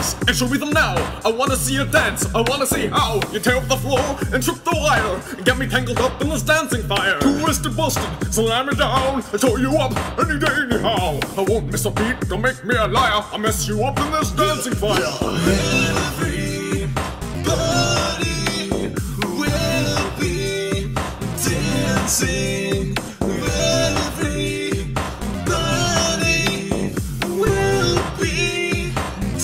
dance and show me them now. I wanna see you dance, I wanna see how you tear up the floor and trip the wire and get me tangled up in this dancing fire. Twisted, busted, slam me down, I tore you up any day anyhow. I won't miss a beat, don't make me a liar. I mess you up in this dancing fire. Everybody will be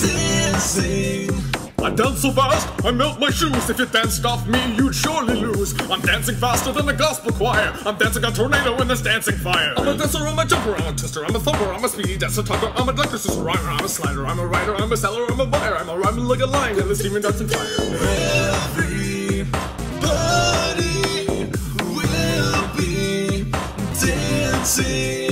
dancing. I dance so fast, I melt my shoes. If you danced off me, you'd surely lose. I'm dancing faster than a gospel choir. I'm dancing a tornado in this dancing fire. I'm a dancer, I'm a jumper, I'm a twister, I'm a thumper, I'm a speedy dancer, talker, I'm a Dr. Rhymer, I'm a slider, I'm a writer, I'm a seller, I'm a buyer, I'm a rhymer like a lion in this demon dancing fire. Everybody will be dancing.